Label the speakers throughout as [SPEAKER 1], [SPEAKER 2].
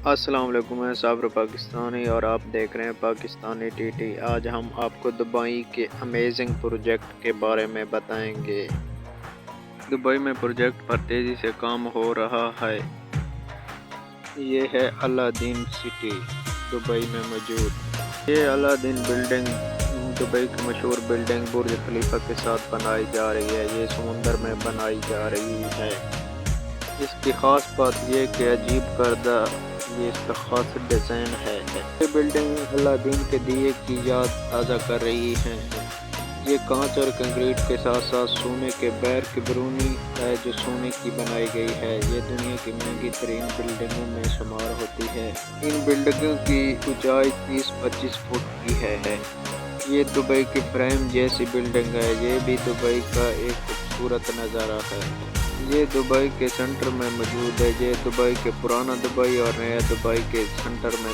[SPEAKER 1] السلام علیکم، میں صابر پاکستانی اور آپ دیکھ رہے ہیں پاکستانی ٹی ٹی۔ آج ہم آپ کو دبئی کے امیزنگ پروجیکٹ کے بارے میں بتائیں گے۔ دبئی میں پروجیکٹ پر تیزی سے کام ہو رہا ہے۔ یہ ہے الادین سٹی دبئی میں موجود۔ یہ الادین بلڈنگ دبئی کی مشہور بلڈنگ برج خلیفہ کے ساتھ بنائی جا رہی ہے۔ یہ سمندر میں بنائی جا رہی ہے۔ اس کی خاص بات یہ کہ عجیب کردہ یہ اس کا خاص ڈیزائن ہے۔ یہ بلڈنگ الادین کے دیے کی یاد تازہ کر رہی ہے۔ یہ کانچ اور کنکریٹ کے ساتھ ساتھ سونے کے بیر کی برونی ہے جو سونے کی بنائی گئی ہے۔ یہ دنیا کی مہنگی ترین بلڈنگوں میں شمار ہوتی ہے۔ ان بلڈنگوں کی اونچائی 30-25 فٹ کی ہے۔ یہ دبئی کی فریم جیسی بلڈنگ ہے۔ یہ بھی دبئی کا ایک خوبصورت نظارہ ہے۔ یہ دبئی کے سینٹر میں موجود ہے۔ یہ دبئی کے پرانا دبئی اور نیا دبئی کے سینٹر میں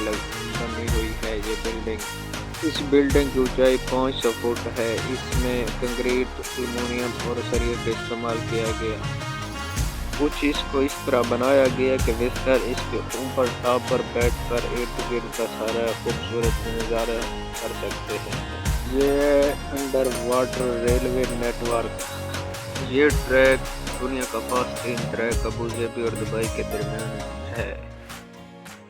[SPEAKER 1] بنی ہوئی ہے یہ بلڈنگ۔ اس بلڈنگ کی اونچائی 500 فٹ ہے۔ اس میں کنکریٹ، ایلومینیم اور سریے کا استعمال کیا گیا۔ کچھ اس کو اس طرح بنایا گیا کہ وزٹر اس کے اوپر ٹاپ پر بیٹھ کر ارد گرد کا سارا خوبصورت نظارہ کر سکتے ہیں۔ یہ under water railway network. یہ ٹریک دنیا کا فاسٹ ترین ٹریک ابوظہبی اور دبئی کے درمیان ہے،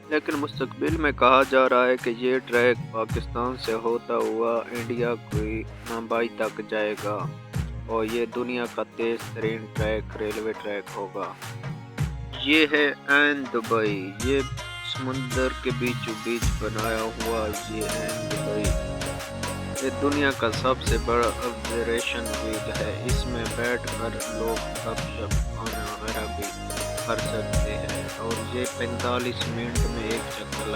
[SPEAKER 1] لیکن مستقبل میں کہا جا رہا ہے کہ یہ ٹریک پاکستان سے ہوتا ہوا انڈیا کی ممبئی تک جائے گا اور یہ دنیا کا تیز ترین ریلوے ٹریک ہوگا۔ یہ ہے عین دبئی۔ یہ سمندر کے بیچوں بیچ بنایا ہوا یہ عین دبئی۔ یہ دنیا کا سب سے بڑا آبزرویشن فیلڈ ہے۔ اس میں بیٹھ کر لوگ گپ شپ کھانا وغیرہ بھی کر سکتے ہیں اور یہ 45 منٹ میں ایک چکر